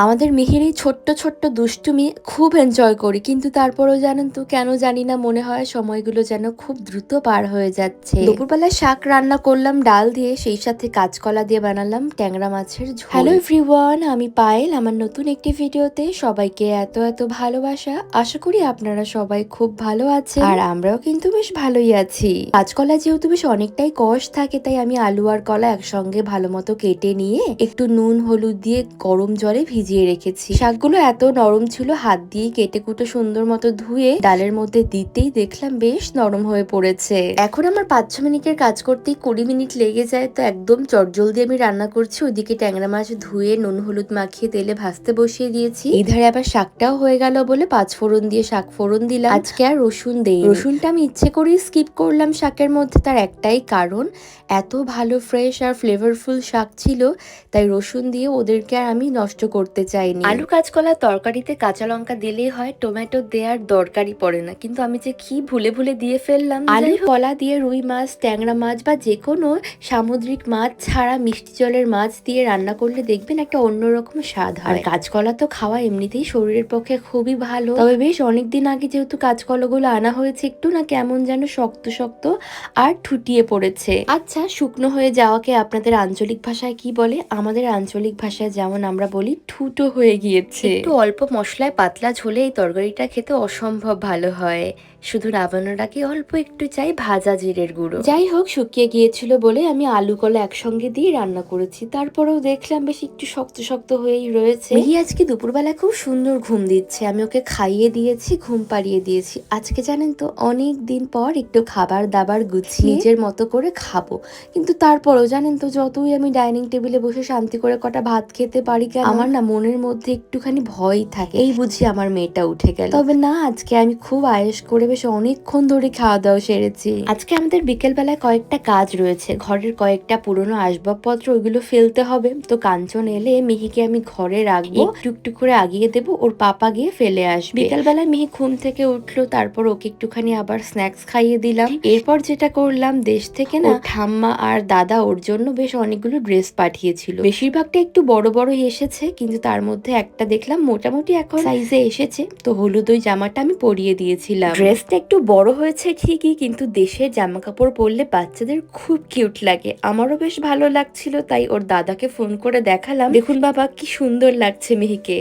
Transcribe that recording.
আমাদের মিহির এই ছোট্ট ছোট্ট দুষ্টুমি খুব এনজয় করি, কিন্তু তারপরেও জানেন তো কেন জানি না মনে হয় সময়গুলো যেন খুব দ্রুত পার হয়ে যাচ্ছে। দুপুরবেলায় শাক রান্না করলাম ডাল দিয়ে, সেই সাথে কাঁচকলা দিয়ে বানালাম ট্যাংরা মাছের ঝোল। হ্যালো এভরিওয়ান, আমি পায়েল। আমার নতুন একটি ভিডিওতে সবাইকে এত এত ভালোবাসা। আশা করি আপনারা সবাই খুব ভালো আছেন, আর আমরাও কিন্তু বেশ ভালোই আছি। কাঁচকলা যেহেতু বেশ অনেকটাই কষ থাকে, তাই আমি আলু আর কলা একসঙ্গে ভালো মতো কেটে নিয়ে একটু নুন হলুদ দিয়ে গরম জলে ভিজিয়ে রেখেছি। শাকগুলো এত নরম ছিল, হাত দিয়ে কেটে কুটে সুন্দর মতো ধুয়ে ডালের মধ্যে দিতেই দেখলাম বেশ নরম হয়ে পড়েছে। এখন আমার 5-6 মিনিটের কাজ করতেই 20 মিনিট লেগে যায়, তো একদম চটজলদি আমি রান্না করছি। ওইদিকে ট্যাংরা মাছ ধুয়ে নুন হলুদ মাখিয়ে তেলে ভাজতে বসিয়ে দিয়েছি। এই ধারে আবার শাকটাও হয়ে গেল বলে 5 ফোড়ন দিয়ে শাক ফোড়ন দিলাম। আজকে আর রসুন দেই, রসুনটা আমি ইচ্ছে করেই স্কিপ করলাম শাকের মধ্যে। তার একটাই কারণ, এত ভালো ফ্রেশ আর ফ্লেভারফুল শাক ছিল, তাই রসুন দিয়ে ওদেরকে আর আমি নষ্ট করতে চাইনি। আলু কাঁচকলা তরকারিতে কাঁচা লঙ্কা দিলেই হয়, টমেটো দেওয়ার দরকারই পড়ে না, কিন্তু আমি যে কি ভুলে ভুলে দিয়ে ফেললাম। আলু কলা দিয়ে রুই মাছ, ট্যাংরা মাছ বা যে কোনো সামুদ্রিক মাছ ছাড়া মিষ্টি জলের মাছ দিয়ে রান্না করলে দেখবেন একটা অন্যরকম স্বাদ হয়। আর কাঁচকলা তো খাওয়া এমনিতেই শরীরের পক্ষে খুবই ভালো, তবে বেশ অনেকদিন আগে যেহেতু কাঁচকলাগুলো আনা হয়েছে, একটু না কেমন যেন শক্ত শক্ত আর ঠুটিয়ে পড়েছে। আচ্ছা, শুকনো হয়ে যাওয়াকে আপনাদের আঞ্চলিক ভাষায় কি বলে? আমাদের আঞ্চলিক ভাষায় যেমন আমরা বলি ঠুটো হয়ে গিয়েছে। একটু অল্প মশলায় পাতলা ঝোলে এই তরকারিটা খেতে অসম্ভব ভালো হয়। শুধু নামানোর আগে অল্প একটু চাই ভাজা জিরের গুঁড়ো। যাই হোক, শুকিয়ে গিয়েছিল বলে আমি আলু কলা একসঙ্গে দিয়ে রান্না করেছি। তারপরেও দেখলাম বেশ একটু শক্ত শক্ত হয়েই রয়েছে। মিহি আজকে দুপুরবেলা খুব সুন্দর ঘুম দিচ্ছে, আমি ওকে খাইয়ে দিয়েছি, ঘুম পাড়িয়ে দিয়েছি। আজকে জানেন তো অনেক দিন পর একটু খাবার দাবার গুছিয়ে নিজের মতো করে খাবো, কিন্তু তারপরেও জানেন তো যতই আমি ডাইনিং টেবিলে বসে শান্তি করে কটা ভাত খেতে পারি, কেন আমার না মনের মধ্যে একটুখানি ভয় থাকে, এই বুঝি আমার মেয়েটা উঠে গেল। তবে না, আজকে আমি খুব আয়েশ করে বেশ অনেকক্ষণ ধরে খাওয়া দাওয়া সেরেছি। আজকে আমাদের বিকেল বেলায় কয়েকটা কাজ রয়েছে, ঘরের কয়েকটা পুরনো আসবাবপত্র ওইগুলো ফেলতে হবে। তো কাঞ্চন এলে মিহিকে আমি ঘরে রাখবো, একটু একটু করে আগিয়ে দেবো, ওর পাপা গিয়ে ফেলে আসবে। বিকেল বেলায় মিহি ঘুম থেকে উঠলো, তারপর ওকে একটুখানি আবার স্ন্যাক্স খাইয়ে দিলাম। এরপর যেটা করলাম, দেশ থেকে না ঠাম্মা আর দাদা ওর জন্য বেশ অনেকগুলো ড্রেস পাঠিয়েছিল। বেশিরভাগটা একটু বড় বড় এসেছে, কিন্তু তার মধ্যে একটা দেখলাম মোটামুটি এখন সাইজে এসেছে, তো হলুদ ওই জামাটা আমি পরিয়ে দিয়েছিলাম। ড্রেসটা একটু বড় হয়েছে ঠিকই, কিন্তু দেশের জামা কাপড় পরলে বাচ্চাদের খুব কিউট লাগে। আমারও বেশ ভালো লাগছিল, তাই ওর দাদাকে ফোন করে দেখালাম, দেখুন বাবা কি সুন্দর লাগছে মিহিকে।